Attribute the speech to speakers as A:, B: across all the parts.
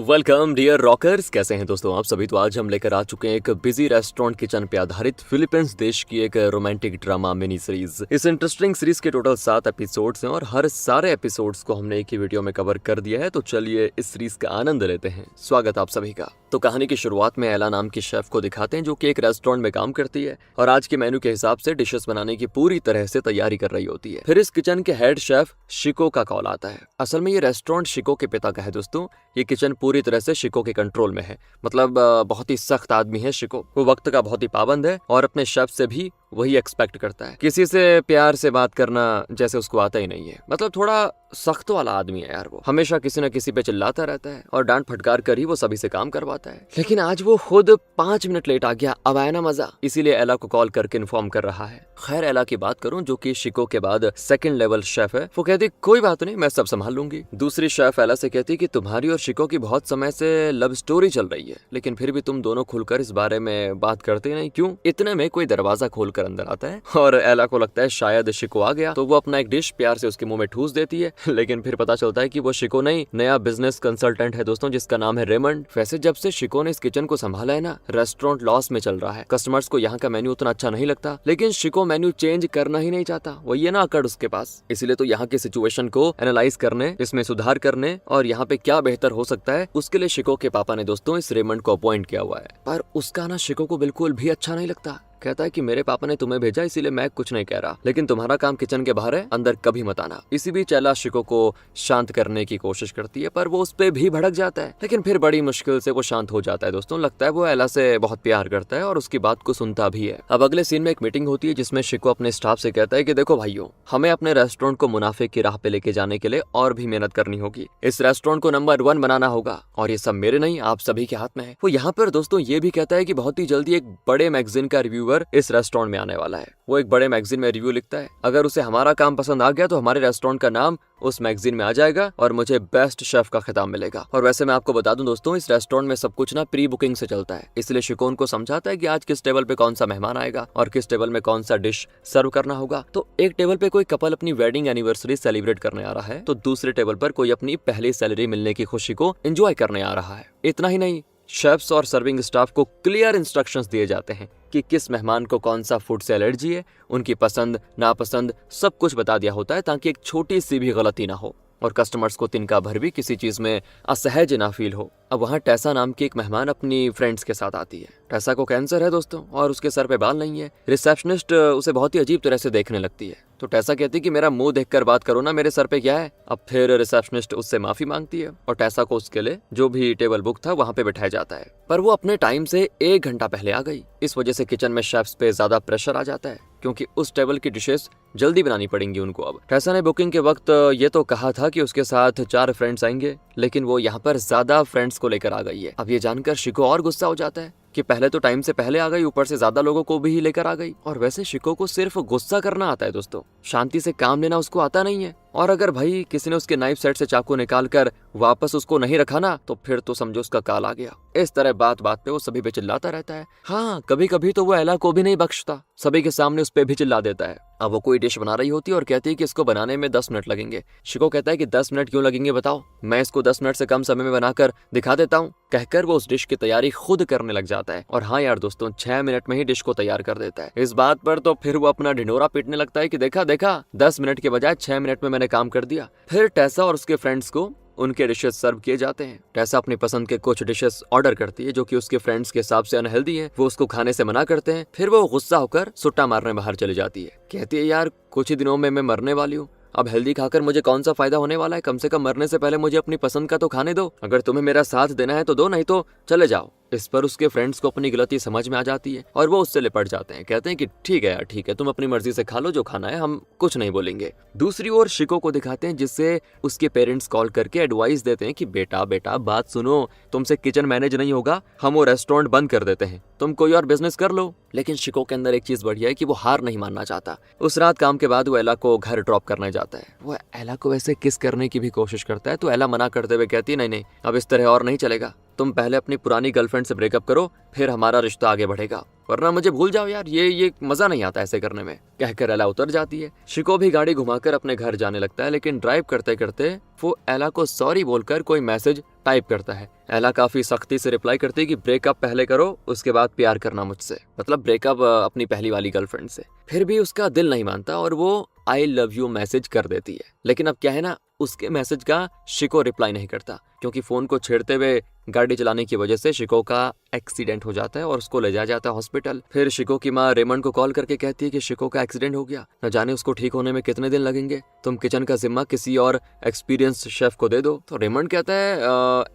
A: Welcome dear rockers, कैसे हैं दोस्तों आप सभी। तो आज हम लेकर आ चुके हैं एक बिजी रेस्टोरेंट किचन पे आधारित फिलीपींस देश की एक रोमांटिक ड्रामा मिनी सीरीज। इस इंटरेस्टिंग सीरीज के टोटल 7 एपिसोड्स हैं और हर सारे एपिसोड्स को हमने एक ही वीडियो में कवर कर दिया है। तो चलिए इस सीरीज का आनंद लेते हैं। स्वागत आप सभी का। तो कहानी की शुरुआत में एला नाम की शेफ को दिखाते हैं जो कि एक रेस्टोरेंट में काम करती है और आज के मेन्यू के हिसाब से डिशेस बनाने की पूरी तरह से तैयारी कर रही होती है। फिर इस किचन के हेड शेफ शिको का कॉल आता है। असल में ये रेस्टोरेंट शिको के पिता का है दोस्तों। ये किचन पूरी तरह से शिको के कंट्रोल में है। मतलब बहुत ही सख्त आदमी है शिको। वो वक्त का बहुत ही पाबंद है और अपने शेफ से भी वही एक्सपेक्ट करता है। किसी से प्यार से बात करना जैसे उसको आता ही नहीं है। मतलब थोड़ा सख्त वाला आदमी है यार। वो हमेशा किसी न किसी पे चिल्लाता रहता है और डांट फटकार कर ही वो सभी से काम करवाता है। लेकिन आज वो खुद 5 मिनट लेट आ गया। अब आया ना मजा, इसीलिए एला को कॉल करके इन्फॉर्म कर रहा है। खैर एला की बात करूं जो कि शिको के बाद सेकंड लेवल शेफ है, वो कहती कोई बात नहीं, मैं सब संभाल लूंगी। दूसरी शेफ एला से कहती कि तुम्हारी और शिको की बहुत समय से लव स्टोरी चल रही है, लेकिन फिर भी तुम दोनों खुलकर इस बारे में बात करते नहीं, क्यों? इतने में कोई दरवाजा खोलकर अंदर आता है और एला को लगता है शायद शिको आ गया, तो वो अपना एक डिश प्यार से उसके मुंह में ठूस देती है। लेकिन फिर पता चलता है कि वो शिको नहीं, नया बिजनेस कंसल्टेंट है दोस्तों जिसका नाम है रेमंड। वैसे जब से शिको ने इस किचन को संभाला है ना, रेस्टोरेंट लॉस में चल रहा है। कस्टमर्स को यहाँ का मेन्यू उतना अच्छा नहीं लगता, लेकिन शिको मेन्यू चेंज करना ही नहीं चाहता। वही है ना अकड़ उसके पास। इसलिए तो यहाँ की सिचुएशन को एनालाइज करने, इसमें सुधार करने और यहाँ पे क्या बेहतर हो सकता है, उसके लिए शिको के पापा ने दोस्तों इस रेमंड को अपॉइंट किया हुआ है। पर उसका ना शिको को बिल्कुल भी अच्छा नहीं लगता। कहता है कि मेरे पापा ने तुम्हें भेजा इसीलिए मैं कुछ नहीं कह रहा, लेकिन तुम्हारा काम किचन के बाहर है, अंदर कभी मत आना। इसी बीच एला शिको को शांत करने की कोशिश करती है पर वो उस पे भी भड़क जाता है। लेकिन फिर बड़ी मुश्किल से वो शांत हो जाता है दोस्तों। लगता है वो एला से बहुत प्यार करता है और उसकी बात को सुनता भी है। अब अगले सीन में एक मीटिंग होती है जिसमें शिको अपने स्टाफ से कहता है कि देखो भाइयों, हमें अपने रेस्टोरेंट को मुनाफे की राह पे लेके जाने के लिए और भी मेहनत करनी होगी। इस रेस्टोरेंट को नंबर 1 बनाना होगा और ये सब मेरे नहीं, आप सभी के हाथ में है। वो यहाँ पर दोस्तों ये भी कहता है कि बहुत ही जल्दी एक बड़े मैगजीन का रिव्यूअर इस रेस्टोरेंट में आने वाला है। वो एक बड़े मैगजीन में रिव्यू लिखता है। अगर उसे हमारा काम पसंद आ गया तो हमारे रेस्टोरेंट का नाम उस मैगजीन में आ जाएगा और मुझे बेस्ट शेफ का खिताब मिलेगा। और वैसे मैं आपको बता दूं दोस्तों, इस रेस्टोरेंट में सब कुछ ना प्री बुकिंग से चलता है। इसलिए शिको उनको समझाता है कि आज किस टेबल पे कौन सा मेहमान आएगा और किस टेबल में कौन सा डिश सर्व करना होगा। तो एक टेबल पे कोई कपल अपनी वेडिंग एनिवर्सरी सेलिब्रेट करने आ रहा है, तो दूसरे टेबल पर कोई अपनी पहली सैलरी मिलने की खुशी को एंजॉय करने आ रहा है। इतना ही नहीं, शेफ्स और सर्विंग स्टाफ को क्लियर इंस्ट्रक्शंस दिए जाते हैं कि किस मेहमान को कौन सा फूड से एलर्जी है, उनकी पसंद नापसंद सब कुछ बता दिया होता है ताकि एक छोटी सी भी गलती ना हो और कस्टमर्स को तिनका भर भी किसी चीज में असहज ना फील हो। अब वहाँ टेसा नाम की एक मेहमान अपनी फ्रेंड्स के साथ आती है। टेसा को कैंसर है दोस्तों और उसके सर पे बाल नहीं है। रिसेप्शनिस्ट उसे बहुत ही अजीब तरह से देखने लगती है, तो टेसा कहती है कि मेरा मुंह देखकर बात करो ना, मेरे सर पे क्या है। अब फिर रिसेप्शनिस्ट उससे माफी मांगती है और टेसा को उसके लिए जो भी टेबल बुक था वहाँ पे बिठाया जाता है। पर वो अपने टाइम से 1 घंटा पहले आ गई। इस वजह से किचन में शेफ्स पे ज्यादा प्रेशर आ जाता है क्योंकि उस टेबल की डिशेस जल्दी बनानी पड़ेंगी उनको। अब टेसा ने बुकिंग के वक्त ये तो कहा था कि उसके साथ 4 फ्रेंड्स आएंगे, लेकिन वो यहाँ पर ज्यादा फ्रेंड्स को लेकर आ गई है। अब ये जानकर शिको और गुस्सा हो जाता है कि पहले तो टाइम से पहले आ गई, ऊपर से ज्यादा लोगों को भी लेकर आ गई। और वैसे शिको को सिर्फ गुस्सा करना आता है दोस्तों, शांति से काम लेना उसको आता नहीं है। और अगर भाई किसी ने उसके नाइफ सेट से चाकू निकाल कर वापस उसको नहीं रखा ना, तो फिर तो समझो उसका काल आ गया। इस तरह बात बात पे वो सभी पे चिल्लाता रहता है। हाँ, कभी कभी तो वो एला को भी नहीं बख्शता, सभी के सामने उस पे भी चिल्ला देता है। अब वो कोई डिश बना रही होती है और कहती है कि इसको बनाने में 10 मिनट लगेंगे। शिको कहता है कि 10 मिनट क्यों लगेंगे बताओ, मैं इसको 10 मिनट से कम समय में बनाकर दिखा देता हूँ। कहकर वो उस डिश की तैयारी खुद करने लग जाता है और हाँ यार दोस्तों, 6 मिनट में ही डिश को तैयार कर देता है। इस बात पर तो फिर वो अपना ढिंढोरा पीटने लगता है कि देखा देखा, 10 मिनट के बजाय 6 मिनट में मैंने काम कर दिया। फिर टेसा और उसके फ्रेंड्स को उनके डिशेस सर्व किए जाते हैं। टेसा अपनी पसंद के कुछ डिशेस ऑर्डर करती है जो कि उसके फ्रेंड्स के हिसाब से अनहेल्दी है। वो उसको खाने से मना करते हैं। फिर वो गुस्सा होकर सुट्टा मारने बाहर चली जाती है। कहती है यार, कुछ ही दिनों में मैं मरने वाली हूँ, अब हेल्दी खाकर मुझे कौन सा फायदा होने वाला है। कम से कम मरने से पहले मुझे अपनी पसंद का तो खाने दो। अगर तुम्हें मेरा साथ देना है तो दो, नहीं तो चले जाओ। इस पर उसके फ्रेंड्स को अपनी गलती समझ में आ जाती है और वो उससे लिपट जाते हैं। कहते हैं कि ठीक है यार, ठीक है, तुम अपनी मर्जी से खा लो जो खाना है, हम कुछ नहीं बोलेंगे। दूसरी ओर शिको को दिखाते हैं जिससे उसके पेरेंट्स कॉल करके एडवाइस देते हैं कि बेटा बेटा बात सुनो, तुमसे किचन मैनेज नहीं होगा, हम वो रेस्टोरेंट बंद कर देते हैं, तुम कोई और बिजनेस कर लो। लेकिन शिको के अंदर एक चीज बढ़िया है कि वो हार नहीं मानना चाहता। उस रात काम के बाद वो एला को घर ड्रॉप करने जाता है। वो एला को वैसे किस करने की भी कोशिश करता है, तो एला मना करते हुए कहती है नहीं नहीं, अब इस तरह और नहीं चलेगा, तुम पहले अपनी पुरानी गर्लफ्रेंड से ब्रेकअप करो, फिर हमारा रिश्ता आगे बढ़ेगा, वरना मुझे भूल जाओ यार, ये मजा नहीं आता ऐसे करने में। कहकर एला उतर जाती है। शिको भी गाड़ी घुमाकर अपने घर जाने लगता है, लेकिन ड्राइव करते करते वो एला को सॉरी बोलकर कोई मैसेज टाइप करता है। एला काफी सख्ती से रिप्लाई करती है कि ब्रेकअप पहले करो, उसके बाद प्यार करना मुझसे, मतलब ब्रेकअप अपनी पहली वाली गर्लफ्रेंड से। फिर भी उसका दिल नहीं मानता और वो आई लव यू मैसेज कर देती है। लेकिन अब क्या है ना, उसके मैसेज का शिको रिप्लाई नहीं करता, क्योंकि फोन को छेड़ते हुए गाड़ी चलाने की वजह से शिको का एक्सीडेंट हो जाता है और उसको ले जाया जाता है हॉस्पिटल। फिर शिको की माँ रेमंड को कॉल करके कहती है कि शिको का एक्सीडेंट हो गया, न जाने उसको ठीक होने में कितने दिन लगेंगे, तुम किचन का जिम्मा किसी और एक्सपीरियंस शेफ को दे दो। तो रेमंड कहता है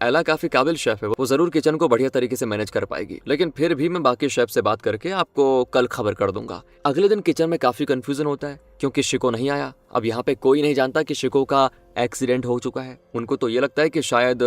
A: एला काफी काबिल शेफ है, वो जरूर किचन को बढ़िया तरीके से मैनेज कर पाएगी, लेकिन फिर भी मैं बाकी शेफ से बात करके आपको कल खबर कर दूंगा। अगले दिन किचन में काफी कंफ्यूजन होता है क्योंकि शिको नहीं आया। अब यहाँ पे कोई नहीं जानता कि शिको का एक्सीडेंट हो चुका है। उनको तो ये लगता है कि शायद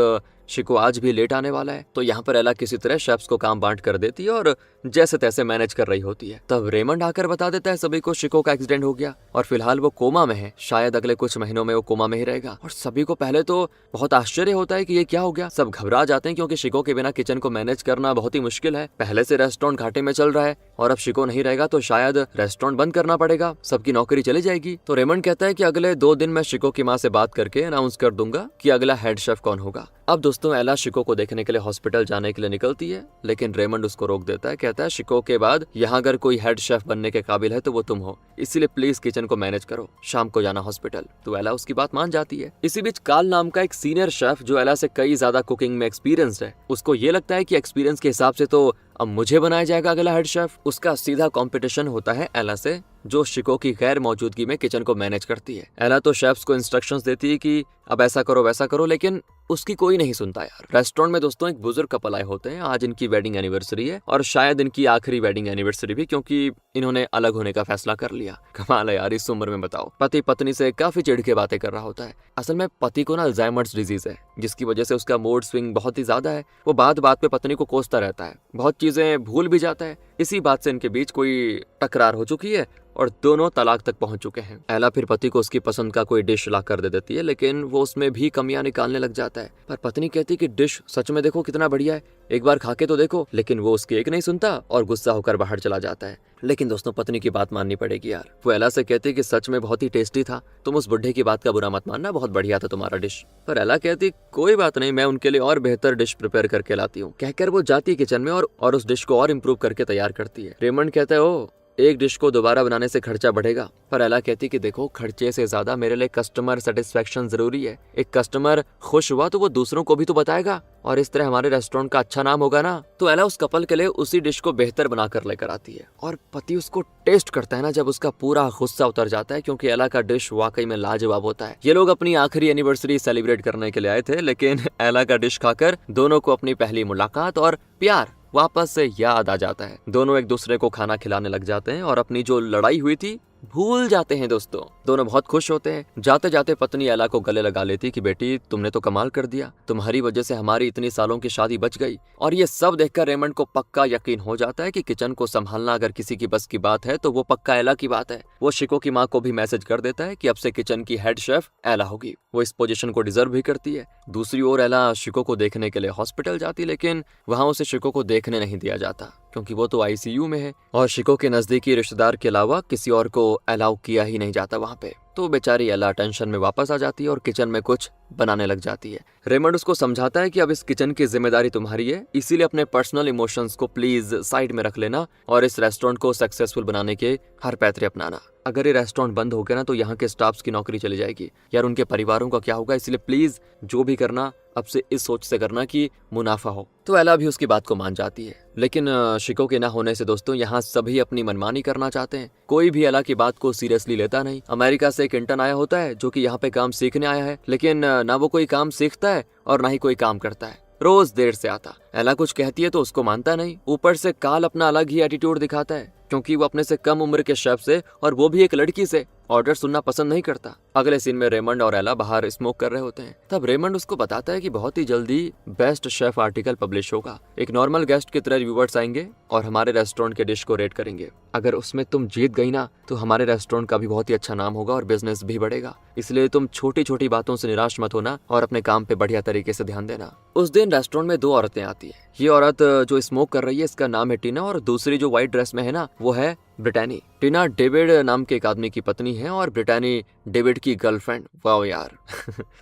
A: शिको आज भी लेट आने वाला है। तो यहाँ पर एला किसी तरह शेफ्स को काम बांट कर देती है और जैसे तैसे मैनेज कर रही होती है। तब रेमंड आकर बता देता है सभी को शिको का एक्सीडेंट हो गया और फिलहाल वो कोमा में है, शायद अगले कुछ महीनों में वो कोमा में ही रहेगा। और सभी को पहले तो बहुत आश्चर्य होता है कि ये क्या हो गया। सब घबरा जाते हैं क्योंकि शिको के बिना किचन को मैनेज करना बहुत ही मुश्किल है। पहले से रेस्टोरेंट घाटे में चल रहा है और अब शिको नहीं रहेगा तो शायद रेस्टोरेंट बंद करना पड़ेगा, सबकी नौकरी चली जाएगी। तो रेमंड कहता है कि अगले 2 दिन मैं शिको की माँ से बात करके अनाउंस कर दूंगा कि अगला हेड शेफ कौन होगा। अब दोस्तों एला शिको को देखने के लिए हॉस्पिटल जाने के लिए निकलती है, लेकिन रेमंड उसको रोक देता है। कहता है शिको के बाद यहाँ अगर कोई हेड शेफ बनने के काबिल है तो वो तुम हो, इसीलिए प्लीज किचन को मैनेज करो, शाम को जाना हॉस्पिटल। तो एला उसकी बात मान जाती है। इसी बीच काल नाम का एक सीनियर शेफ जो एला से कई ज्यादा कुकिंग में एक्सपीरियंस है, उसको ये लगता है कि एक्सपीरियंस के हिसाब से तो अब मुझे बनाया जाएगा अगला हेड शेफ। उसका सीधा कंपटीशन होता है एला से, जो शिको की गैर मौजूदगी में किचन को मैनेज करती है। एला तो शेफ्स को इंस्ट्रक्शंस देती है कि अब ऐसा करो वैसा करो, लेकिन उसकी कोई नहीं सुनता यार। रेस्टोरेंट में दोस्तों एक बुजुर्ग कपल आए होते हैं। आज इनकी वेडिंग एनिवर्सरी है और शायद इनकी आखिरी वेडिंग एनिवर्सरी भी, क्योंकि इन्होंने अलग होने का फैसला कर लिया। कमाल है यार, इस उम्र में बताओ। पति पत्नी से काफी चिढ़ के बातें कर रहा होता है। असल में पति को ना अल्जाइमर्स डिजीज है, जिसकी वजह से उसका मूड स्विंग बहुत ही ज्यादा है। वो बात बात पे पत्नी को कोसता रहता है, बहुत चीजें भूल भी जाता है। इसी बात से इनके बीच कोई टकरार हो चुकी है और दोनों तलाक तक पहुंच चुके हैं। एला फिर पति को उसकी पसंद का कोई डिश ला कर दे देती है, लेकिन वो उसमें भी कमियां निकालने लग जाता है। पर पत्नी कहती है कि डिश सच में देखो कितना बढ़िया है, एक बार खा के तो देखो। लेकिन वो उसकी एक नहीं सुनता और गुस्सा होकर बाहर चला जाता है। लेकिन दोस्तों पत्नी की बात माननी पड़ेगी यार। वो एला से कहती कि सच में बहुत ही टेस्टी था, तुम उस बुढ़े की बात का बुरा मत मानना, बहुत बढ़िया था तुम्हारा डिश। पर एला कहती कोई बात नहीं, मैं उनके लिए और बेहतर डिश प्रिपेयर करके लाती हूँ। कहकर वो जाती है किचन में और उस डिश को और इम्प्रूव करके तैयार करती है। रेमंड कहता है ओ एक डिश को दोबारा बनाने से खर्चा बढ़ेगा, पर एला कहती कि देखो खर्चे से ज्यादा मेरे लिए कस्टमर सेटिस्फेक्शन जरूरी है। एक कस्टमर खुश हुआ तो वो दूसरों को भी तो बताएगा और इस तरह हमारे रेस्टोरेंट का अच्छा नाम होगा ना। तो एला उस कपल के लिए उसी डिश को बेहतर बनाकर लेकर आती है और पति उसको टेस्ट करता है ना, जब उसका पूरा गुस्सा उतर जाता है, क्योंकि एला का डिश वाकई में लाजवाब होता है। ये लोग अपनी आखिरी एनिवर्सरी सेलिब्रेट करने के लिए आए थे, लेकिन एला का डिश खाकर दोनों को अपनी पहली मुलाकात और प्यार वापस से याद आ जाता है। दोनों एक दूसरे को खाना खिलाने लग जाते हैं और अपनी जो लड़ाई हुई थी भूल जाते हैं। दोस्तों दोनों बहुत खुश होते हैं। जाते जाते पत्नी एला को गले लगा लेती कि बेटी तुमने तो कमाल कर दिया, तुम्हारी वजह से हमारी इतनी सालों की शादी बच गई। और ये सब देखकर रेमंड को पक्का यकीन हो जाता है कि किचन को संभालना अगर किसी की बस की बात है तो वो पक्का एला की बात है। वो शिको की माँ को भी मैसेज कर देता है कि अब से किचन की हेड शेफ एला होगी। वो इस पोजीशन को डिजर्व भी करती है। दूसरी ओर एला शिको को देखने के लिए हॉस्पिटल जाती, लेकिन वहाँ उसे शिको को देखने नहीं दिया जाता, क्योंकि वो तो आईसीयू में है और शिको के नजदीकी रिश्तेदार के अलावा किसी और को अलाउ किया ही नहीं जाता वहाँ पे। तो बेचारी एला टेंशन में वापस आ जाती है और किचन में कुछ बनाने लग जाती है। रेमंड उसको समझाता है कि अब इस किचन की जिम्मेदारी तुम्हारी है, इसीलिए अपने पर्सनल इमोशंस को प्लीज साइड में रख लेना और इस रेस्टोरेंट को सक्सेसफुल बनाने के हर पैतरे अपनाना। अगर ये रेस्टोरेंट बंद हो गया ना तो यहाँ के स्टाफ्स की नौकरी चली जाएगी यार, उनके परिवारों का क्या होगा, इसलिए प्लीज जो भी करना अब से इस सोच से करना कि मुनाफा हो। तो एला भी उसकी बात को मान जाती है, लेकिन शिको के ना होने से दोस्तों यहाँ सभी अपनी मनमानी करना चाहते हैं। कोई भी एला की बात को सीरियसली लेता नहीं। अमेरिका से एक इंटर्न आया होता है जो कि यहाँ पे काम सीखने आया है, लेकिन ना वो कोई काम सीखता है और ना ही कोई काम करता है, रोज देर से आता। एला कुछ कहती है तो उसको मानता नहीं। ऊपर से काल अपना अलग ही एटीट्यूड दिखाता है, क्योंकि वो अपने से कम उम्र के शेफ से और वो भी एक लड़की से ऑर्डर सुनना पसंद नहीं करता। अगले सीन में रेमंड और एला बाहर स्मोक कर रहे होते हैं। तब रेमंड उसको बताता है कि बहुत ही जल्दी बेस्ट शेफ आर्टिकल पब्लिश होगा। एक नॉर्मल गेस्ट की तरह रिव्यूअर्स आएंगे और हमारे रेस्टोरेंट के डिश को रेट करेंगे। अगर उसमें तुम जीत गई ना तो हमारे रेस्टोरेंट का भी बहुत ही अच्छा नाम होगा और बिजनेस भी बढ़ेगा। इसलिए तुम छोटी छोटी बातों से निराश मत होना और अपने काम पे बढ़िया तरीके से ध्यान देना। उस दिन रेस्टोरेंट में 2 औरतें आती है। ये औरत जो स्मोक कर रही है इसका नाम है टीना और दूसरी जो व्हाइट ड्रेस में है ना वो है ब्रिटानी। टीना डेविड नाम के एक आदमी की पत्नी है और ब्रिटानी डेविड की गर्लफ्रेंड। वाह यार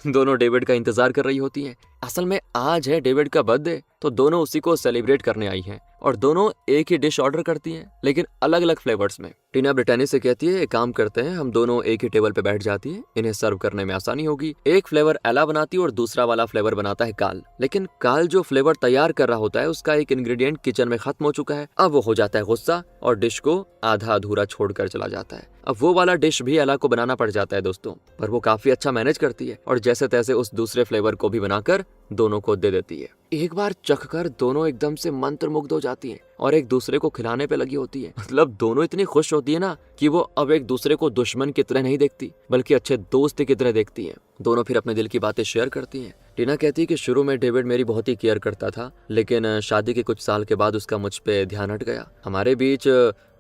A: दोनों डेविड का इंतजार कर रही होती हैं। असल में आज है डेविड का बर्थडे, तो दोनों उसी को सेलिब्रेट करने आई हैं और दोनों एक ही डिश ऑर्डर करती हैं, लेकिन अलग अलग फ्लेवर्स में। टीना ब्रिटानी से कहती है एक काम करते हैं, हम दोनों एक ही टेबल पे बैठ जाती हैं, इन्हें सर्व करने में आसानी होगी। एक फ्लेवर एला बनाती है और दूसरा वाला फ्लेवर बनाता है काल। लेकिन काल जो फ्लेवर तैयार कर रहा होता है उसका एक इंग्रेडिएंट किचन में खत्म हो चुका है। अब वो हो जाता है गुस्सा और डिश को आधा अधूरा छोड़कर चला जाता है। अब वो वाला डिश भी एला को बनाना पड़ जाता है दोस्तों, पर वो काफी अच्छा मैनेज करती है और जैसे तैसे उस दूसरे फ्लेवर को भी बनाकर दोनों को दे देती है। एक बार चखकर दोनों एकदम से मंत्रमुग्ध हो जाती हैं और एक दूसरे को खिलाने पे लगी होती है। मतलब दोनों इतनी खुश होती है ना कि वो अब एक दूसरे को दुश्मन की तरह नहीं देखती बल्कि अच्छे दोस्त की तरह देखती हैं। दोनों फिर अपने दिल की बातें शेयर करती हैं। टीना कहती है कि शुरू में डेविड मेरी बहुत ही केयर करता था, लेकिन शादी के कुछ साल के बाद उसका मुझ पे ध्यान हट गया। हमारे बीच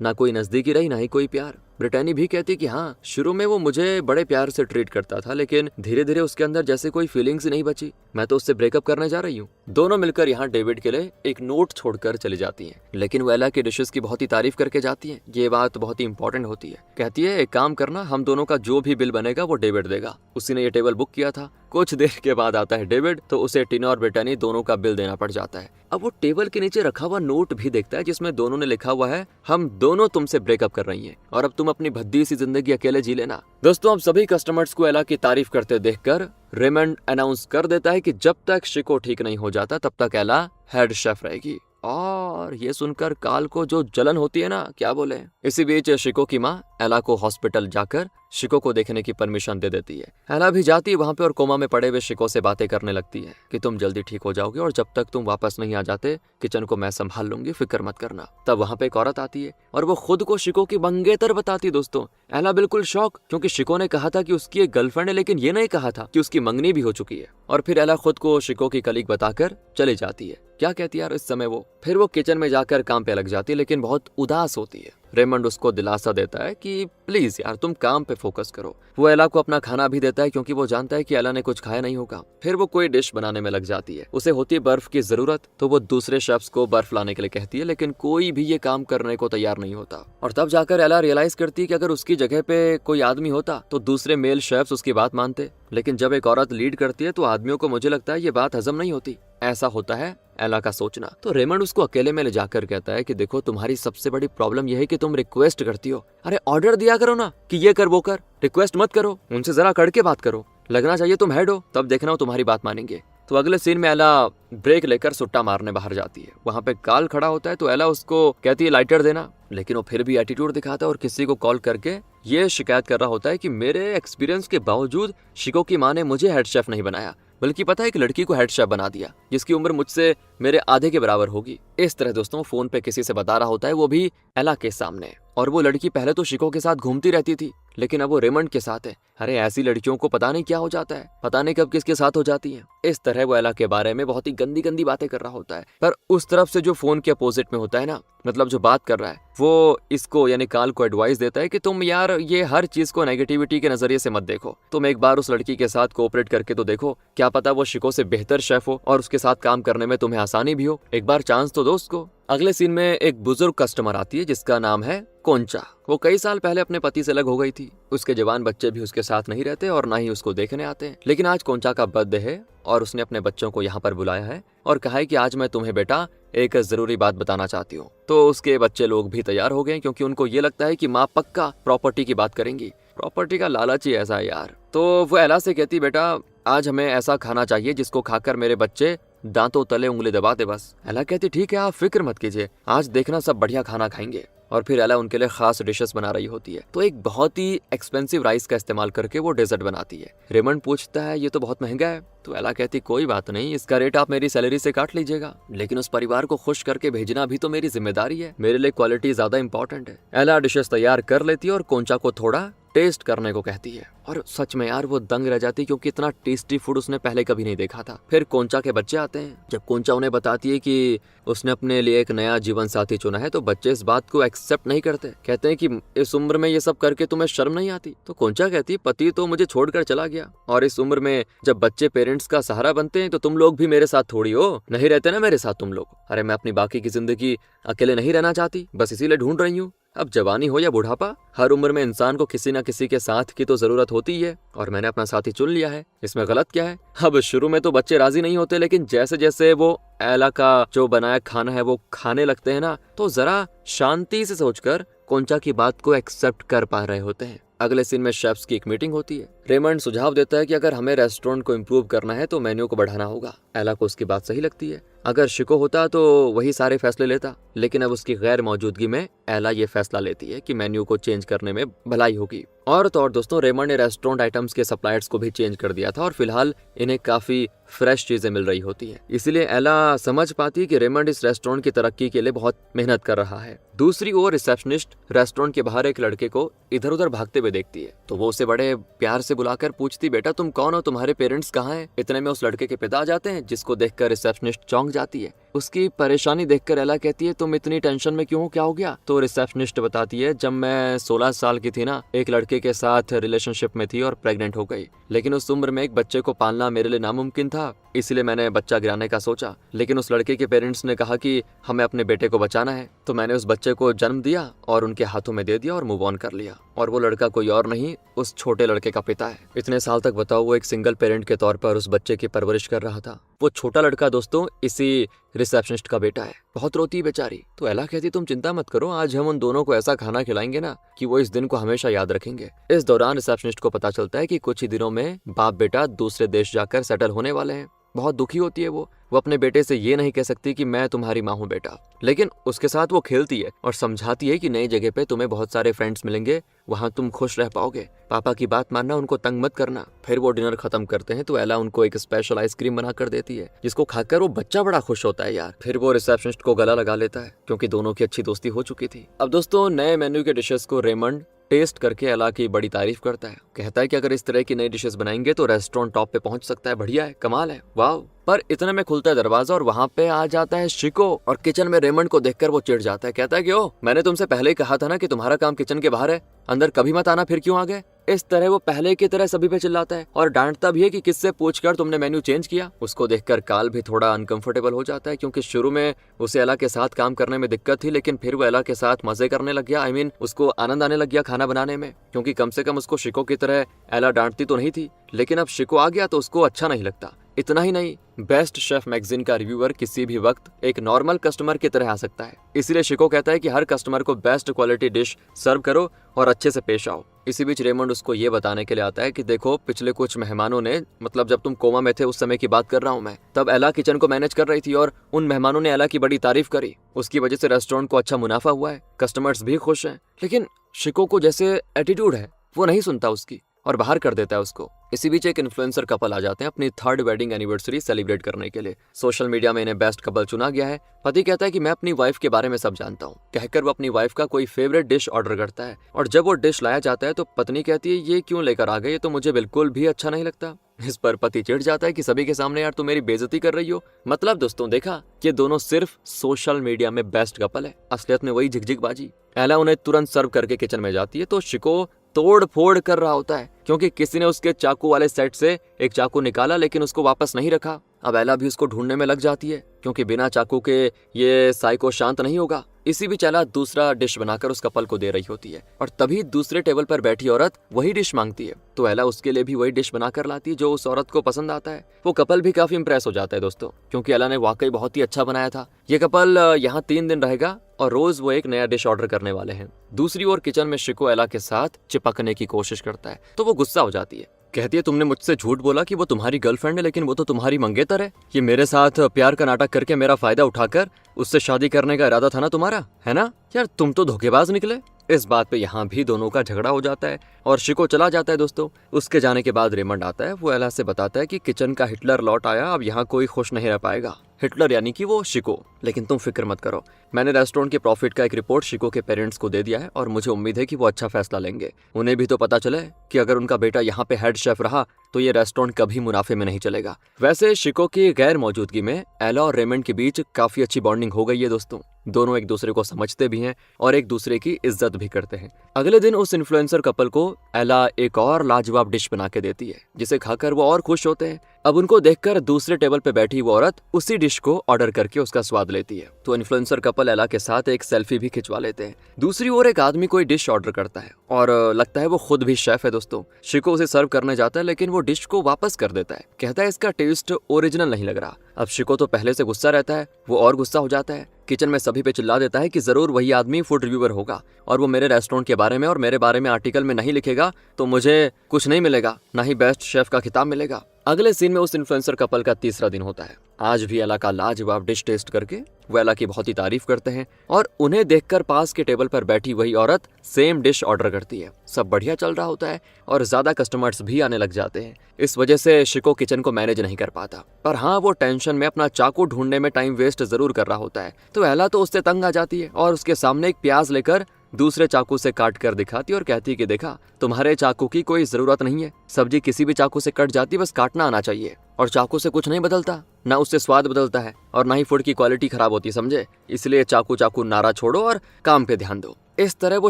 A: ना कोई नजदीकी रही ना ही कोई प्यार। ब्रिटानी भी कहती कि हाँ, शुरू में वो मुझे बड़े प्यार से ट्रीट करता था, लेकिन धीरे धीरे उसके अंदर जैसे कोई फीलिंग्स नहीं बची। मैं तो उससे ब्रेकअप करने जा रही हूँ। दोनों मिलकर यहाँ डेविड के लिए एक नोट छोड़कर चली जाती हैं, लेकिन वो एला की डिशेस की बहुत ही तारीफ करके जाती हैं। ये बात बहुत ही इंपॉर्टेंट होती है। कहती है एक काम करना, हम दोनों का जो भी बिल बनेगा वो डेविड देगा, उसी ने ये टेबल बुक किया था। कुछ देर के बाद आता है डेविड, तो उसे टीना और ब्रिटानी दोनों का बिल देना पड़ जाता है। अब वो टेबल के नीचे रखा हुआ नोट भी देखता है जिसमें दोनों ने लिखा हुआ है, हम दोनों तुमसे ब्रेकअप कर रही हैं और अब तुम अपनी भद्दी सी जिंदगी अकेले जी लेना। दोस्तों, अब सभी कस्टमर्स को एला की तारीफ करते देखकर रेमंड अनाउंस कर देता है कि जब तक शिको ठीक नहीं हो जाता तब तक एला हेड शेफ रहेगी। और ये सुनकर काल को जो जलन होती है ना, क्या बोले। इसी बीच शिको की माँ एला को हॉस्पिटल जाकर शिको को देखने की परमिशन दे देती है। एला भी जाती है वहां पे और कोमा में पड़े हुए शिको से बातें करने लगती है कि तुम जल्दी ठीक हो जाओगे और जब तक तुम वापस नहीं आ जाते किचन को मैं संभाल लूंगी, फिक्र मत करना। तब वहां पे एक औरत आती है और वो खुद को शिको की मंगेतर बताती। दोस्तों, एला बिल्कुल शॉक, क्योंकि शिको ने कहा था कि उसकी एक गर्लफ्रेंड है, लेकिन ये नहीं कहा था कि उसकी मंगनी भी हो चुकी है। और फिर एला खुद को शिको की कलीग बताकर चली जाती है। क्या कहती है यार इस समय वो। फिर वो किचन में जाकर काम पे लग जाती है, लेकिन बहुत उदास होती है। रेमंड उसको दिलासा देता है कि प्लीज यार तुम काम पे फोकस करो। वो एला को अपना खाना भी देता है क्योंकि वो जानता है कि एला ने कुछ खाया नहीं होगा। फिर वो कोई डिश बनाने में लग जाती है। उसे होती है बर्फ की जरूरत, तो वो दूसरे शेफ्स को बर्फ लाने के लिए कहती है, लेकिन कोई भी ये काम करने को तैयार नहीं होता। और तब जाकर एला रियलाइज करती है कि अगर उसकी जगह पे कोई आदमी होता तो दूसरे मेल शेफ्स उसकी बात मानते, लेकिन जब एक औरत लीड करती है तो आदमियों को मुझे लगता है ये बात हजम नहीं होती। ऐसा होता है एला का सोचना। तो रेमंड उसको अकेले में ले जाकर कहता है कि देखो, तुम्हारी सबसे बड़ी प्रॉब्लम यह है कि तुम रिक्वेस्ट करती हो। अरे ऑर्डर दिया करो ना कि ये कर वो कर, रिक्वेस्ट मत करो। उनसे जरा कड़के बात करो, लगना चाहिए तुम हेड हो, तब देखना हो तुम्हारी बात मानेंगे। तो अगले सीन में एला ब्रेक लेकर सुट्टा मारने बाहर जाती है। वहां पे काल खड़ा होता है तो एला उसको कहती है लाइटर देना, लेकिन वो फिर भी एटीट्यूड दिखाता है और किसी को कॉल करके ये शिकायत कर रहा होता है कि मेरे एक्सपीरियंस के बावजूद शिको की माँ ने मुझे हेड शेफ नहीं बनाया, बल्कि पता है एक लड़की को हेड शेफ बना दिया जिसकी उम्र मुझसे मेरे आधे के बराबर होगी। इस तरह दोस्तों फोन पे किसी से बता रहा होता है, वो भी एला के सामने। और वो लड़की पहले तो शिको के साथ घूमती रहती थी, लेकिन अब वो रेमंड के साथ है। अरे ऐसी लड़कियों को पता नहीं क्या हो जाता है, पता नहीं कब किसके साथ हो जाती है। इस तरह वो एला के बारे में बहुत ही गंदी गंदी बातें कर रहा होता है। पर उस तरफ से जो फोन के अपोजिट में होता है ना, मतलब जो बात कर रहा है, वो इसको यानी काल को एडवाइस देता है कि तुम यार ये हर चीज को नेगेटिविटी के नजरिए से मत देखो। तुम एक बार उस लड़की के साथ कोऑपरेट करके तो देखो, क्या पता वो शिको से बेहतर शेफ हो और उसके साथ काम करने में तुम्हें आसानी भी हो। एक बार चांस तो दो उसको। अगले सीन में एक बुजुर्ग कस्टमर आती है जिसका नाम है कोंचा। वो कई साल पहले अपने पति से अलग हो गई थी। उसके जवान बच्चे भी उसके साथ नहीं रहते और ना ही उसको देखने आते हैं। लेकिन आज कोंचा का बर्थडे है और उसने अपने बच्चों को यहाँ पर बुलाया है और कहा है कि आज मैं तुम्हें बेटा एक जरूरी बात बताना चाहती हूँ। तो उसके बच्चे लोग भी तैयार हो गए क्योंकि उनको ये लगता है कि माँ पक्का प्रॉपर्टी की बात करेंगी। प्रॉपर्टी का लालच ही ऐसा है यार। तो वो एला से कहती, बेटा आज हमें ऐसा खाना चाहिए जिसको खाकर मेरे बच्चे दांतों तले उंगली दबा दे बस। एला कहती ठीक है, आप फिक्र मत कीजिए, आज देखना सब बढ़िया खाना खाएंगे। और फिर एला उनके लिए खास डिशेस बना रही होती है। तो एक बहुत ही एक्सपेंसिव राइस का इस्तेमाल करके वो डेजर्ट बनाती है। रेमंड पूछता है ये तो बहुत महंगा है। तो एला कहती कोई बात नहीं, इसका रेट आप मेरी सैलरी से काट लीजिएगा, लेकिन उस परिवार को खुश करके भेजना भी तो मेरी जिम्मेदारी है। मेरे लिए क्वालिटी ज्यादा इंपॉर्टेंट है। एला डिशेस तैयार कर लेती है और कोंचा को थोड़ा टेस्ट करने को कहती है। और सच में यार वो दंग रह जाती क्योंकि इतना टेस्टी फूड उसने पहले कभी नहीं देखा था। फिर कोंचा के बच्चे आते हैं। जब कोंचा उन्हें बताती है कि उसने अपने लिए एक नया जीवन साथी चुना है तो बच्चे इस बात को एक्सेप्ट नहीं करते। कहते हैं कि इस उम्र में ये सब करके तुम्हें शर्म नहीं आती। तो कोंचा कहती है पति तो मुझे छोड़कर चला गया और इस उम्र में जब बच्चे पेरेंट्स का सहारा बनते हैं तो तुम लोग भी मेरे साथ थोड़ी हो, नहीं रहते ना मेरे साथ तुम लोग। अरे मैं अपनी बाकी की जिंदगी अकेले नहीं रहना चाहती, बस इसीलिए ढूंढ रही हूँ। अब जवानी हो या बुढ़ापा, हर उम्र में इंसान को किसी न किसी के साथ की तो जरूरत होती ही है और मैंने अपना साथी चुन लिया है, इसमें गलत क्या है। अब शुरू में तो बच्चे राजी नहीं होते, लेकिन जैसे जैसे वो एला का जो बनाया खाना है वो खाने लगते हैं ना, तो जरा शांति से सोचकर कोंचा की बात को एक्सेप्ट कर पा रहे होते हैं। अगले सीन में शेफ्स की एक मीटिंग होती है। रेमंड सुझाव देता है कि अगर हमें रेस्टोरेंट को इम्प्रूव करना है तो मेन्यू को बढ़ाना होगा। एला को उसकी बात सही लगती है। अगर शिको होता तो वही सारे फैसले लेता, लेकिन अब उसकी गैर मौजूदगी में एला ये फैसला लेती है कि मेन्यू को चेंज करने में भलाई होगी। और तो और दोस्तों, रेमंड ने रेस्टोरेंट आइटम्स के सप्लायर्स को भी चेंज कर दिया था और फिलहाल इन्हें काफी फ्रेश चीजें मिल रही होती है। इसीलिए एला समझ पाती है कि रेमंड इस रेस्टोरेंट की तरक्की के लिए बहुत मेहनत कर रहा है। दूसरी ओर रिसेप्शनिस्ट रेस्टोरेंट के बाहर एक लड़के को इधर उधर भागते हुए देखती है, तो वो उसे बड़े प्यार से बुलाकर पूछती, बेटा तुम कौन हो, तुम्हारे पेरेंट्स कहाँ हैं? इतने में उस लड़के के पिता आ जाते हैं, जिसको देखकर रिसेप्शनिस्ट चौंक जाती है। उसकी परेशानी देखकर एला कहती है, तुम इतनी टेंशन में क्यों हो, क्या हो गया? तो रिसेप्शनिस्ट बताती है, जब मैं 16 साल की थी ना, एक लड़के के साथ रिलेशनशिप में थी और प्रेग्नेंट हो गई, लेकिन उस उम्र में एक बच्चे को पालना मेरे लिए नामुमकिन था, इसलिए मैंने बच्चा गिराने का सोचा। लेकिन उस लड़के के पेरेंट्स ने कहा कि हमें अपने बेटे को बचाना है, तो मैंने उस बच्चे को जन्म दिया और उनके हाथों में दे दिया और मूव ऑन कर लिया। और वो लड़का कोई और नहीं, उस छोटे लड़के का पिता है। इतने साल तक बताओ, वो एक सिंगल पेरेंट के तौर पर उस बच्चे की परवरिश कर रहा था। वो छोटा लड़का दोस्तों इसी रिसेप्शनिस्ट का बेटा है। बहुत रोती बेचारी। तो एला कहती, तुम चिंता मत करो, आज हम उन दोनों को ऐसा खाना खिलाएंगे ना कि वो इस दिन को हमेशा याद रखेंगे। इस दौरान रिसेप्शनिस्ट को पता चलता है कि कुछ ही दिनों में बाप बेटा दूसरे देश जाकर सेटल होने वाले हैं। बहुत दुखी होती है वो अपने बेटे से ये नहीं कह सकती कि मैं तुम्हारी माँ हूँ बेटा, लेकिन उसके साथ वो खेलती है और समझाती है कि नई जगह पे तुम्हें बहुत सारे फ्रेंड्स मिलेंगे, वहाँ तुम खुश रह पाओगे, पापा की बात मानना, उनको तंग मत करना। फिर वो डिनर खत्म करते हैं तो एला उनको एक स्पेशल आइसक्रीम बना कर देती है, जिसको खाकर वो बच्चा बड़ा खुश होता है यार। फिर वो रिसेप्शनिस्ट को गला लगा लेता है क्योंकि दोनों की अच्छी दोस्ती हो चुकी थी। अब दोस्तों, नए मेन्यू के डिशेस को रेमंड टेस्ट करके एला की बड़ी तारीफ करता है। कहता है कि अगर इस तरह की नई डिशेस बनाएंगे तो रेस्टोरेंट टॉप पे पहुंच सकता है, बढ़िया है, कमाल है, वाह। पर इतने में खुलता है दरवाजा और वहाँ पे आ जाता है शिको और किचन में रेमंड को देखकर वो चिढ़ जाता है। कहता है कि ओ, मैंने तुमसे पहले ही कहा था ना कि तुम्हारा काम किचन के बाहर है, अंदर कभी मत आना, फिर क्यों आ गए? इस तरह वो पहले की तरह सभी पे चिल्लाता है और डांटता भी है कि किससे पूछकर तुमने मेन्यू चेंज किया। उसको देखकर काल भी थोड़ा अनकंफर्टेबल हो जाता है क्योंकि शुरू में उसे एला के साथ काम करने में दिक्कत थी, लेकिन फिर वो एला के साथ मजे करने लग गया। उसको आनंद आने लग गया खाना बनाने में, क्योंकि कम से कम उसको शिको की तरह एला डांटती तो नहीं थी। लेकिन अब शिको आ गया तो उसको अच्छा नहीं लगता। इतना ही नहीं, बेस्ट शेफ मैगजीन का रिव्यूअर किसी भी वक्त एक नॉर्मल कस्टमर की तरह आ सकता है। इसीलिए शिको कहता है कि हर कस्टमर को बेस्ट क्वालिटी डिश सर्व करो और अच्छे से पेश आओ। इसी बीच रेमंड उसको ये बताने के लिए आता है कि देखो, पिछले कुछ मेहमानों ने, मतलब जब तुम कोमा में थे उस समय की बात कर रहा हूँ मैं, तब एला किचन को मैनेज कर रही थी और उन मेहमानों ने एला की बड़ी तारीफ करी। उसकी वजह से रेस्टोरेंट को अच्छा मुनाफा हुआ है, कस्टमर्स भी खुश हैं। लेकिन शिको को जैसे एटीट्यूड है, वो नहीं सुनता उसकी और बाहर कर देता है उसको। इसी बीच एक इन्फ्लुएंसर कपल आ जाते हैं अपनी 3rd वेडिंग एनिवर्सरी सेलिब्रेट करने के लिए। सोशल मीडिया में इन्हें बेस्ट कपल चुना गया है। पति कहता है कि मैं अपनी वाइफ के बारे में सब जानता हूँ, कहकर वो अपनी वाइफ का कोई फेवरेट डिश ऑर्डर करता है और जब वो डिश लाया जाता है तो पत्नी कहती है, ये क्यों लेकर आ गए, ये तो मुझे बिल्कुल भी अच्छा नहीं लगता। इस पर पति चिढ़ जाता है कि सभी के सामने यार तुम मेरी बेइज्जती कर रही हो। मतलब दोस्तों, देखा, ये दोनों सिर्फ सोशल मीडिया में बेस्ट कपल है, असलियत में वही झिकझिकबाजी। एला उन्हें तुरंत सर्व करके किचन में जाती है तो शिको तोड़ फोड़ कर रहा होता है क्योंकि किसी ने उसके चाकू वाले सेट से एक चाकू निकाला लेकिन उसको वापस नहीं रखा। अब एला भी उसको ढूंढने में लग जाती है क्योंकि बिना चाकू के ये साइको शांत नहीं होगा। इसी बीच एला दूसरा डिश बनाकर उस कपल को दे रही होती है और तभी दूसरे टेबल पर बैठी औरत वही डिश मांगती है, तो एला उसके लिए भी वही डिश बनाकर लाती है जो उस औरत को पसंद आता है। वो कपल भी काफी इंप्रेस हो जाता है दोस्तों, क्योंकि एला ने वाकई बहुत ही अच्छा बनाया था। ये कपल यहाँ 3 दिन रहेगा और रोज वो एक नया डिश ऑर्डर करने वाले हैं। दूसरी ओर किचन में शिको एला के साथ चिपकने की कोशिश करता है तो वो गुस्सा हो जाती है। कहती है, तुमने मुझसे झूठ बोला कि वो तुम्हारी गर्लफ्रेंड है, लेकिन वो तो तुम्हारी मंगेतर है। ये मेरे साथ प्यार का नाटक करके मेरा फायदा उठाकर उससे शादी करने का इरादा था ना तुम्हारा, है ना? यार तुम तो धोखेबाज निकले। इस बात पे यहाँ भी दोनों का झगड़ा हो जाता है और शिको चला जाता है दोस्तों। उसके जाने के बाद रेमंड आता है। वो एला से बताता है कि किचन का हिटलर लौट आया, अब यहाँ कोई खुश नहीं रह पाएगा। हिटलर यानी कि वो शिको। लेकिन तुम फिक्र मत करो, मैंने रेस्टोरेंट के प्रॉफिट का एक रिपोर्ट शिको के पेरेंट्स को दे दिया है और मुझे उम्मीद है कि वो अच्छा फैसला लेंगे। उन्हें भी तो पता चले कि अगर उनका बेटा यहाँ पे हेड शेफ रहा तो ये रेस्टोरेंट कभी मुनाफे में नहीं चलेगा। वैसे शिको की गैर मौजूदगी में एला और रेमंड के बीच काफी अच्छी बॉन्डिंग हो गई है दोस्तों। दोनों एक दूसरे को समझते भी हैं और एक दूसरे की इज्जत भी करते हैं। अगले दिन उस इन्फ्लुएंसर कपल को एला एक और लाजवाब डिश बना के देती है, जिसे खाकर वो और खुश होते हैं। अब उनको देखकर दूसरे टेबल पे बैठी वो औरत उसी डिश को ऑर्डर करके उसका स्वाद लेती है। तो इन्फ्लुएंसर कपल एला के साथ एक सेल्फी भी खिंचवा लेते हैं। दूसरी ओर एक आदमी कोई डिश ऑर्डर करता है और लगता है वो खुद भी शेफ है दोस्तों। शिको उसे सर्व करने जाता है, लेकिन वो डिश को वापस कर देता है। कहता है इसका टेस्ट ओरिजिनल नहीं लग रहा। अब शिको तो पहले से गुस्सा रहता है, वो और गुस्सा हो जाता है। किचन में सभी पे चिल्ला देता है कि जरूर वही आदमी फूड रिव्यूअर होगा और वो मेरे रेस्टोरेंट के बारे में और मेरे बारे में आर्टिकल में नहीं लिखेगा तो मुझे कुछ नहीं मिलेगा, ना ही बेस्ट शेफ का खिताब मिलेगा। अगले सीन में उस इन्फ्लुएंसर कपल का तीसरा दिन होता है। आज भी एला का लाजवाब डिश टेस्ट करके वो एला की बहुत ही तारीफ करते हैं और उन्हें देखकर पास के टेबल पर बैठी वही औरत सेम डिश ऑर्डर करती है। सब बढ़िया चल रहा होता है और ज्यादा कस्टमर्स भी आने लग जाते हैं। इस वजह से शिको किचन को मैनेज नहीं कर पाता, पर हाँ वो टेंशन में अपना चाकू ढूंढने में टाइम वेस्ट जरूर कर रहा होता है। तो एला तो उससे तंग आ जाती है और उसके सामने एक प्याज लेकर दूसरे चाकू से काट कर दिखाती और कहती कि देखा, तुम्हारे चाकू की कोई जरूरत नहीं है। सब्जी किसी भी चाकू से कट जाती, बस काटना आना चाहिए। और चाकू से कुछ नहीं बदलता, ना उससे स्वाद बदलता है और ना ही फूड की क्वालिटी खराब होती, समझे। इसलिए चाकू चाकू नारा छोड़ो और काम पे ध्यान दो। इस तरह वो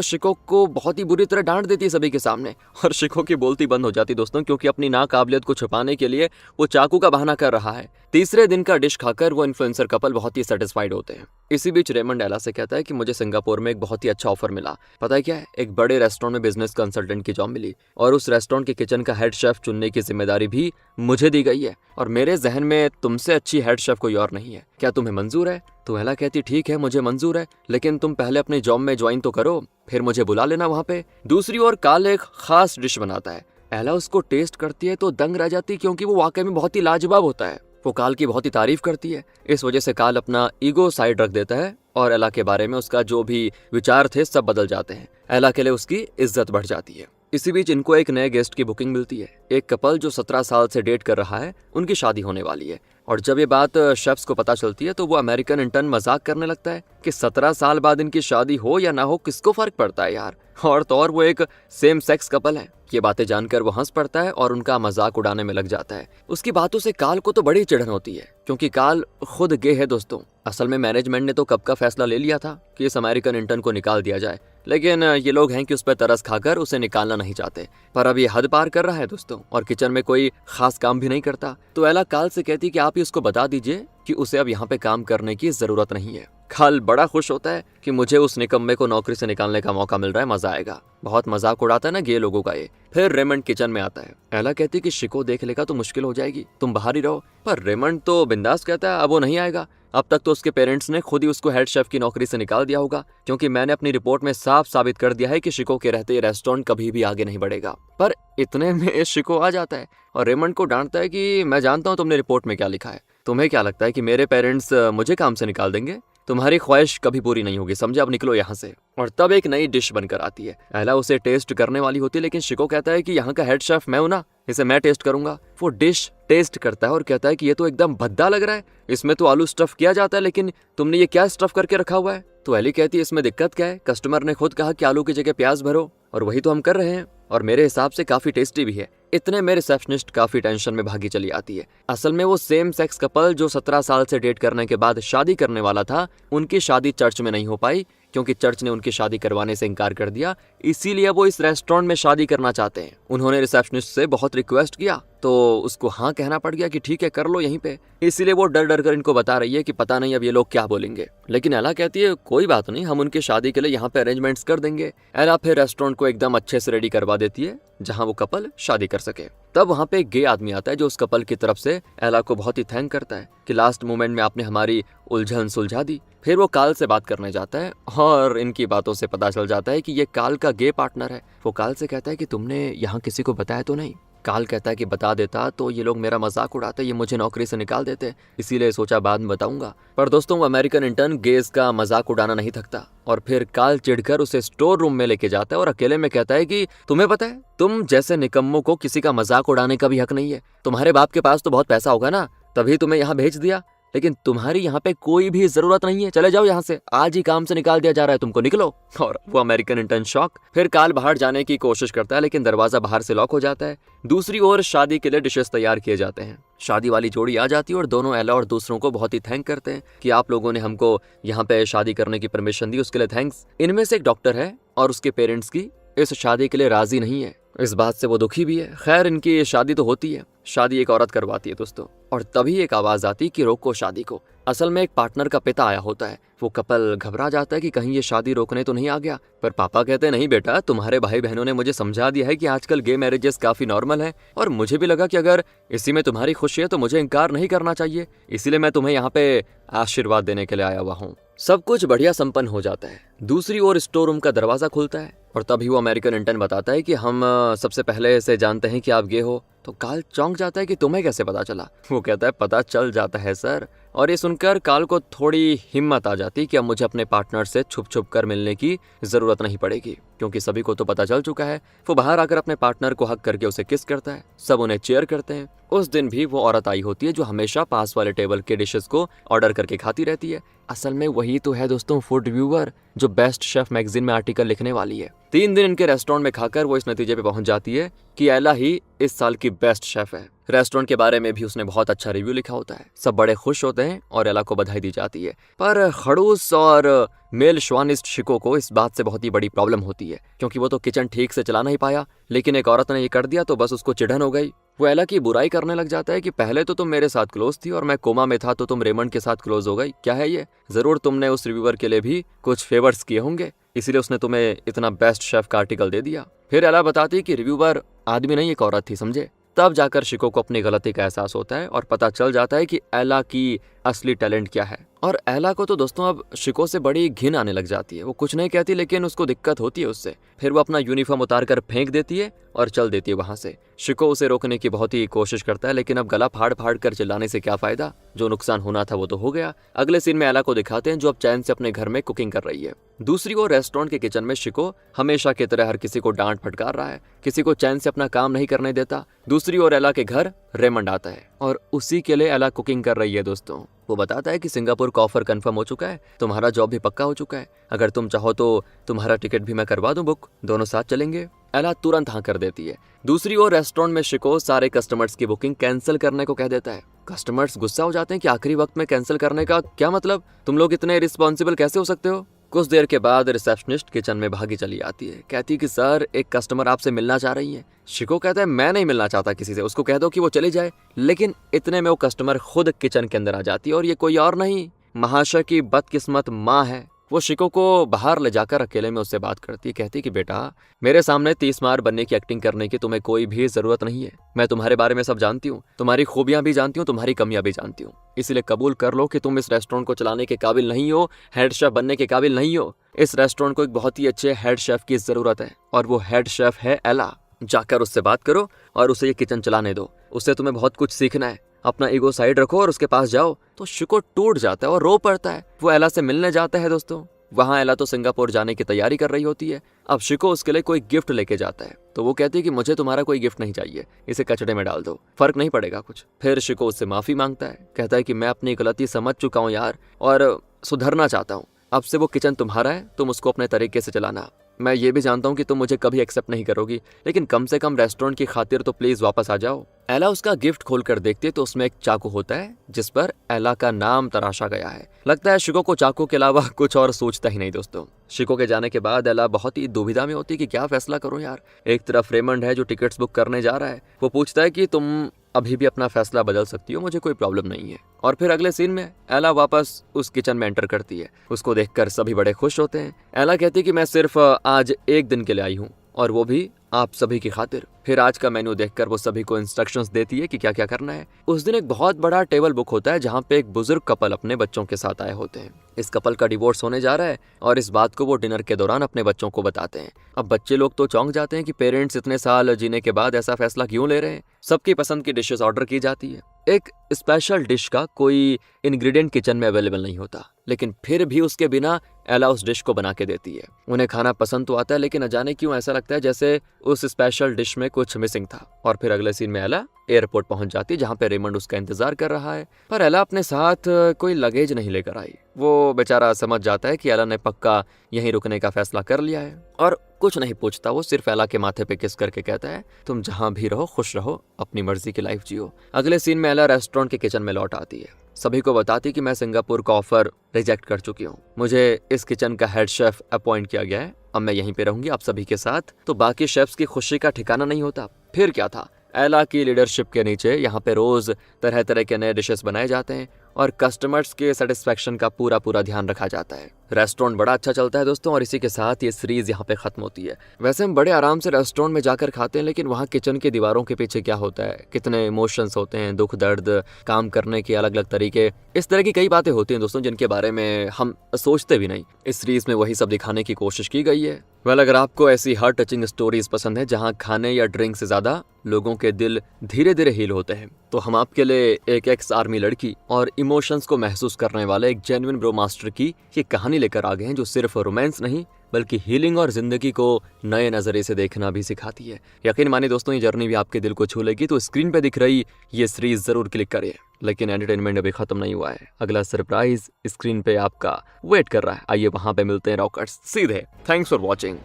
A: शिको को बहुत ही बुरी तरह डांट देती है सभी के सामने और शिको की बोलती बंद हो जाती दोस्तों, क्योंकि अपनी नाकाबिलियत को छुपाने के लिए वो चाकू का बहाना कर रहा है। तीसरे दिन का डिश खाकर वो इन्फ्लुएंसर कपल बहुत ही सेटिस्फाइड होते हैं। इसी बीच रेमंड एला से कहता है कि मुझे सिंगापुर में एक बहुत ही अच्छा ऑफर मिला। पता है क्या है, एक बड़े रेस्टोरेंट में बिजनेस कंसल्टेंट की जॉब मिली और उस रेस्टोरेंट के किचन का हेड शेफ चुनने की जिम्मेदारी भी मुझे दी गई है और मेरे जहन में तुमसे अच्छी हेड शेफ कोई और नहीं है। क्या तुम्हें मंजूर है? तो एला कहती ठीक है, मुझे मंजूर है, लेकिन तुम पहले अपने जॉब में ज्वाइन तो करो, फिर मुझे बुला लेना वहाँ पे। दूसरी ओर काल एक खास डिश बनाता है। एला उसको टेस्ट करती है तो दंग रह जाती, क्योंकि वो वाकई में बहुत ही लाजवाब होता है। वो काल की बहुत ही तारीफ करती है। इस वजह से काल अपना ईगो साइड रख देता है और एला के बारे में उसका जो भी विचार थे सब बदल जाते हैं। एला के लिए उसकी इज्जत बढ़ जाती है। इसी बीच इनको एक नए गेस्ट की बुकिंग मिलती है। एक कपल जो 17 साल से डेट कर रहा है, उनकी शादी होने वाली है। और जब ये बात शेफ्स को पता चलती है तो वो अमेरिकन इंटर्न मजाक करने लगता है कि 17 साल बाद इनकी शादी हो या ना हो, किसको फर्क पड़ता है यार। और तो और वो एक सेम सेक्स कपल है। ये बातें जानकर वो हंस पड़ता है और उनका मजाक उड़ाने में लग जाता है। उसकी बातों से काल को तो बड़ी चिढ़न होती है, क्योंकि काल खुद गे है दोस्तों। असल में मैनेजमेंट ने तो कब का फैसला ले लिया था कि इस अमेरिकन इंटर्न को निकाल दिया जाए, लेकिन ये लोग हैं कि उस पर तरस खाकर उसे निकालना नहीं चाहते। पर अब ये हद पार कर रहा है दोस्तों और किचन में कोई खास काम भी नहीं करता। तो एला काल से कहती कि आप ही उसको बता दीजिए कि उसे अब यहाँ पे काम करने की जरूरत नहीं है। काल बड़ा खुश होता है कि मुझे उस निकम्मे को नौकरी से निकालने का मौका मिल रहा है, मजा आएगा। बहुत मजाक उड़ाता है ना गे लोगों का ये। फिर रेमंड किचन में आता है। एला कहती कि शिको देख लेगा तो मुश्किल हो जाएगी, तुम बाहर ही रहो। पर रेमंड तो बिंदास कहता है अब वो नहीं आएगा। अब तक तो उसके पेरेंट्स ने खुद ही उसको हेड शेफ की नौकरी से निकाल दिया होगा, क्योंकि मैंने अपनी रिपोर्ट में साफ साबित कर दिया है कि शिको के रहते ये रेस्टोरेंट कभी भी आगे नहीं बढ़ेगा। पर इतने में शिको आ जाता है और रेमंड को डांटता है कि मैं जानता हूँ तुमने रिपोर्ट में क्या लिखा है। तुम्हें क्या लगता है कि मेरे पेरेंट्स मुझे काम से निकाल देंगे? तुम्हारी ख्वाहिश कभी पूरी नहीं होगी, समझे। अब निकलो यहाँ से। और तब एक नई डिश बनकर आती है। एला उसे टेस्ट करने वाली होती है, लेकिन शिको कहता है कि यहाँ का हेड शेफ मैं हूं ना, इसे मैं टेस्ट करूंगा। वो डिश टेस्ट करता है और कहता है कि ये तो एकदम भद्दा लग रहा है, इसमें तो आलू स्टफ किया जाता है, लेकिन तुमने ये क्या स्टफ करके रखा हुआ है। तो एली कहती है इसमें दिक्कत क्या है, कस्टमर ने खुद कहा कि आलू की जगह प्याज भरो और वही तो हम कर रहे हैं और मेरे हिसाब से काफी टेस्टी भी है। इतने में रिसेप्शनिस्ट काफी टेंशन में भागी चली आती है। असल में वो सेम सेक्स कपल जो 17 साल से डेट करने के बाद शादी करने वाला था, उनकी शादी चर्च में नहीं हो पाई, क्योंकि चर्च ने उनकी शादी करवाने से इनकार कर दिया। इसीलिए वो इस रेस्टोरेंट में शादी करना चाहते हैं। उन्होंने रिसेप्शनिस्ट से बहुत रिक्वेस्ट किया तो उसको हाँ कहना पड़ गया कि ठीक है कर लो यहीं पे। इसीलिए वो डर डर कर इनको बता रही है कि पता नहीं अब ये लोग क्या बोलेंगे। लेकिन एला कहती है कोई बात नहीं, हम उनकी शादी के लिए यहाँ पे अरेंजमेंट्स कर देंगे। एला फिर रेस्टोरेंट को एकदम अच्छे से रेडी करवा देती है जहाँ वो कपल शादी कर सके। तब वहाँ पे एक गे आदमी आता है जो उस कपल की तरफ से एला को बहुत ही थैंक करता है कि लास्ट मोमेंट में आपने हमारी उलझन सुलझा दी। फिर वो काल से बात करने जाता है और इनकी बातों से पता चल जाता है कि ये काल का गे पार्टनर है। वो काल से कहता है कि तुमने यहाँ किसी को बताया तो नहीं। काल कहता है कि बता देता तो ये लोग मेरा मजाक उड़ाते, ये मुझे नौकरी से निकाल देते, इसीलिए सोचा बाद में बताऊंगा। पर दोस्तों वो अमेरिकन इंटर्न गेज का मजाक उड़ाना नहीं थकता और फिर काल चिढ़कर उसे स्टोर रूम में लेके जाता है और अकेले में कहता है कि तुम्हें पता है तुम जैसे निकम्मों को किसी का मजाक उड़ाने का भी हक नहीं है। तुम्हारे बाप के पास तो बहुत पैसा होगा ना, तभी तुम्हें यहाँ भेज दिया। लेकिन तुम्हारी यहाँ पे कोई भी जरूरत नहीं है, चले जाओ यहाँ से, आज ही काम से निकाल दिया जा रहा है तुमको, निकलो। और वो अमेरिकन इंटर्न शॉक। फिर काल बाहर जाने की कोशिश करता है लेकिन दरवाजा बाहर से लॉक हो जाता है। दूसरी ओर शादी के लिए डिशेस तैयार किए जाते हैं। शादी वाली जोड़ी आ जाती है और दोनों एला और दूसरों को बहुत ही थैंक करते हैं कि आप लोगों ने हमको यहाँ पे शादी करने की परमिशन दी, उसके लिए थैंक्स। इनमें से एक डॉक्टर है और उसके पेरेंट्स की इस शादी के लिए राजी नहीं है, इस बात से वो दुखी भी है। खैर इनकी ये शादी तो होती है, शादी एक औरत करवाती है दोस्तों। और तभी एक आवाज आती कि रोको शादी को। असल में एक पार्टनर का पिता आया होता है। वो कपल घबरा जाता है कि कहीं ये शादी रोकने तो नहीं आ गया, पर पापा कहते हैं नहीं बेटा, तुम्हारे भाई बहनों ने मुझे समझा दिया है कि आजकल गे मैरिजेस काफी नॉर्मल है और मुझे भी लगा कि अगर इसी में तुम्हारी खुशी है तो मुझे इनकार नहीं करना चाहिए, इसीलिए मैं तुम्हें यहाँ पे आशीर्वाद देने के लिए आया हुआ हूँ। सब कुछ बढ़िया संपन्न हो जाता है। दूसरी ओर स्टोर रूम का दरवाजा खुलता है और तभी वो अमेरिकन इंटर्न बताता है कि हम सबसे पहले से जानते हैं कि आप गे हो। तो काल चौंक जाता है कि तुम्हें कैसे पता चला। वो कहता है पता चल जाता है सर। और ये सुनकर काल को थोड़ी हिम्मत आ जाती कि अब मुझे अपने पार्टनर से छुप छुप कर मिलने की जरूरत नहीं पड़ेगी, क्योंकि सभी को तो पता चल चुका है। वो बाहर आकर अपने पार्टनर को हक करके उसे किस करता है। सब उन्हें चेयर करते हैं। उस दिन भी वो औरत आई होती है जो हमेशा पास वाले टेबल के डिशेस को ऑर्डर करके खाती रहती है। असल में वही तो है दोस्तों फूड रिव्यूअर, जो बेस्ट शेफ मैगजीन में आर्टिकल लिखने वाली है। 3 दिन इनके रेस्टोरेंट में खाकर वो इस नतीजे पे पहुंच जाती है कि एला ही इस साल की बेस्ट शेफ है। रेस्टोरेंट के बारे में भी उसने बहुत अच्छा रिव्यू लिखा होता है। सब बड़े खुश होते हैं और एला को बधाई दी जाती है। पर खड़ूस और मेल शॉविनिस्ट शिको को इस बात से बहुत ही बड़ी प्रॉब्लम होती है, क्योंकि वो तो किचन ठीक से चला नहीं पाया, लेकिन एक औरत ने ये कर दिया तो बस उसको चिढ़न हो गई। वो एला की बुराई करने लग जाता है कि पहले तो तुम मेरे साथ क्लोज थी और मैं कोमा में था तो तुम रेमंड के साथ क्लोज हो गई। क्या है ये? जरूर तुमने उस रिव्यूअर के लिए भी कुछ फेवर्स किए होंगे, इसीलिए उसने तुम्हें इतना बेस्ट शेफ का आर्टिकल दे दिया। फिर एला बताती कि रिव्यूअर आदमी नहीं एक औरत थी, समझे। तब जाकर शिको को अपनी गलती का एहसास होता है और पता चल जाता है कि एला की असली टैलेंट क्या है। और एला को तो दोस्तों अब शिको से बड़ी घिन आने लग जाती है। वो कुछ नहीं कहती लेकिन उसको दिक्कत होती है उससे। फिर वो अपना यूनिफॉर्म उतार कर फेंक देती है और चल देती है वहां से। शिको उसे रोकने की बहुत ही कोशिश करता है, लेकिन अब गला फाड़ फाड़ कर चिल्लाने से क्या फायदा, जो नुकसान होना था वो तो हो गया। अगले सीन में एला को दिखाते हैं जो अब चैन से अपने घर में कुकिंग कर रही है। दूसरी ओर रेस्टोरेंट के किचन में शिको हमेशा की तरह हर किसी को डांट फटकार रहा है, किसी को चैन से अपना काम नहीं करने देता। दूसरी ओर एला के घर रेमंड आता है और उसी के लिए एला कुकिंग कर रही है दोस्तों। वो बताता है कि सिंगापुर का ऑफर कंफर्म हो चुका है, तुम्हारा जॉब भी पक्का हो चुका है, अगर तुम चाहो तो तुम्हारा टिकट भी मैं करवा दूं बुक, दोनों साथ चलेंगे। एला तुरंत हाँ कर देती है। दूसरी ओर रेस्टोरेंट में शिको सारे कस्टमर्स की बुकिंग कैंसिल करने को कह देता है। कस्टमर्स गुस्सा हो जाते हैं कि आखिरी वक्त में कैंसिल करने का क्या मतलब, तुम लोग इतने रिस्पॉन्सिबल कैसे हो सकते हो। कुछ देर के बाद रिसेप्शनिस्ट किचन में भागी चली आती है, कहती है कि सर एक कस्टमर आपसे मिलना चाह रही है। शिको कहता है मैं नहीं मिलना चाहता किसी से, उसको कह दो कि वो चली जाए। लेकिन इतने में वो कस्टमर खुद किचन के अंदर आ जाती है और ये कोई और नहीं महाशय की बदकिस्मत माँ है। वो शिको को बाहर ले जाकर अकेले में उससे बात करती, कहती कि बेटा मेरे सामने 30 मार बनने की एक्टिंग करने की तुम्हें कोई भी जरूरत नहीं है। मैं तुम्हारे बारे में सब जानती हूँ, तुम्हारी खूबियां भी जानती हूँ, तुम्हारी कमियां भी जानती हूँ, इसलिए कबूल कर लो कि तुम इस रेस्टोरेंट को चलाने के काबिल नहीं हो, हेड शेफ बनने के काबिल नहीं हो। इस रेस्टोरेंट को एक बहुत ही अच्छे हेड शेफ की जरूरत है और वो हेड शेफ है एला। जाकर उससे बात करो और उसे ये किचन चलाने दो, उससे तुम्हें बहुत कुछ सीखना है। अपना ईगो साइड रखो और उसके पास जाओ। तो शिको टूट जाता है और रो पड़ता है। वो एला से मिलने जाता है दोस्तों। वहां एला तो सिंगापुर जाने की तैयारी कर रही होती है। अब शिको उसके लिए कोई गिफ्ट लेके जाता है, तो वो कहती है कि मुझे तुम्हारा कोई गिफ्ट नहीं चाहिए, इसे कचड़े में डाल दो, फर्क नहीं पड़ेगा कुछ। फिर शिको उससे माफी मांगता है, कहता है कि मैं अपनी गलती समझ चुका हूँ यार और सुधरना चाहता हूँ। अब से वो किचन तुम्हारा है, तुम उसको अपने तरीके से चलाना। मैं ये भी जानता हूँ कि तुम मुझे कभी एक्सेप्ट नहीं करोगी, लेकिन कम से कम रेस्टोरेंट की खातिर तो प्लीज वापस आ जाओ। एला उसका गिफ्ट खोलकर देखती है तो उसमें एक चाकू होता है जिस पर एला का नाम तराशा गया है। लगता है शिको को चाकू के अलावा कुछ और सोचता ही नहीं दोस्तों। शिको के जाने के बाद एला बहुत ही दुविधा में होती है कि क्या फैसला करूं यार। एक तरफ रेमंड है जो टिकट्स बुक करने जा रहा है, वो पूछता है कि तुम अभी भी अपना फैसला बदल सकती हो, मुझे कोई प्रॉब्लम नहीं है। और फिर अगले सीन में एला वापस उस किचन में एंटर करती है। उसको देखकर सभी बड़े खुश होते हैं। एला कहती है कि मैं सिर्फ आज एक दिन के लिए आई हूँ और वो भी आप सभी की खातिर। फिर आज का मेन्यू देखकर वो सभी को इंस्ट्रक्शंस देती है कि क्या क्या करना है। उस दिन एक बहुत बड़ा टेबल बुक होता है जहाँ पे एक बुजुर्ग कपल अपने बच्चों के साथ आए होते हैं। इस कपल का डिवोर्स होने जा रहा है और इस बात को वो डिनर के दौरान अपने बच्चों को बताते हैं। अब बच्चे लोग तो चौंक जाते हैं कि पेरेंट्स इतने साल जीने के बाद ऐसा फैसला क्यों ले रहे हैं। सबकी पसंद की डिशेस ऑर्डर की जाती है। एक स्पेशल डिश का कोई इंग्रेडिएंट किचन में अवेलेबल नहीं होता, लेकिन फिर भी उसके बिना एला उस डिश को बना के देती है। उन्हें खाना पसंद तो आता है, लेकिन न जाने क्यों ऐसा लगता है जैसे उस स्पेशल डिश में कुछ मिसिंग था। और फिर अगले सीन में एला एयरपोर्ट पहुंच जाती है, जहां पे रेमंड उसका इंतजार कर रहा है। पर एला अपने साथ कोई लगेज नहीं लेकर आई। वो बेचारा समझ जाता है कि एला ने पक्का यहीं रुकने का फैसला कर लिया है, और कुछ नहीं पूछता। वो सिर्फ एला के माथे पे किस करके कहता है, तुम जहां भी रहो खुश रहो, अपनी मर्जी की लाइफ जियो। अगले सीन में एला रेस्टोरेंट के किचन में लौट आती है, सभी को बताती कि मैं सिंगापुर का ऑफर रिजेक्ट कर चुकी हूँ, मुझे इस किचन का हेड शेफ अपॉइंट किया गया है, अब मैं यहीं पे रहूंगी आप सभी के साथ। तो बाकी शेफ्स की खुशी का ठिकाना नहीं होता। फिर क्या था, एला की लीडरशिप के नीचे यहाँ पे रोज तरह तरह के नए डिशेस बनाए जाते हैं और कस्टमर्स के सेटिस्फेक्शन का पूरा ध्यान रखा जाता है। रेस्टोरेंट बड़ा अच्छा चलता है दोस्तों, और इसी के साथ ये सीरीज यहाँ पे खत्म होती है। वैसे हम बड़े आराम से रेस्टोरेंट में जाकर खाते हैं, लेकिन वहाँ किचन की दीवारों के पीछे क्या होता है, कितने इमोशंस होते हैं, दुख दर्द, काम करने के अलग अलग तरीके, इस तरह की कई बातें होती हैं दोस्तों जिनके बारे में हम सोचते भी नहीं। इस सीरीज में वही सब दिखाने की कोशिश की गई है। वेल, अगर आपको ऐसी हार्ट टचिंग स्टोरीज पसंद है जहाँ खाने या ड्रिंक से ज्यादा लोगों के दिल धीरे धीरे हील होते हैं, तो हम आपके लिए एक एक्स आर्मी लड़की और इमोशंस को महसूस करने वाले एक जेन्युइन ब्रो मास्टर की ये कहानी लेकर आ गए हैं, जो सिर्फ रोमांस नहीं बल्कि हीलिंग और जिंदगी को नए नजरिए से देखना भी सिखाती है। यकीन मानिए दोस्तों, ये जर्नी भी आपके दिल को छू लेगी। तो स्क्रीन पे दिख रही ये सीरीज जरूर क्लिक करिए। लेकिन एंटरटेनमेंट अभी खत्म नहीं हुआ है, अगला सरप्राइज स्क्रीन पे आपका वेट कर रहा है। आइए वहां पे मिलते हैं रॉकर्स सीधे। Thanks for watching.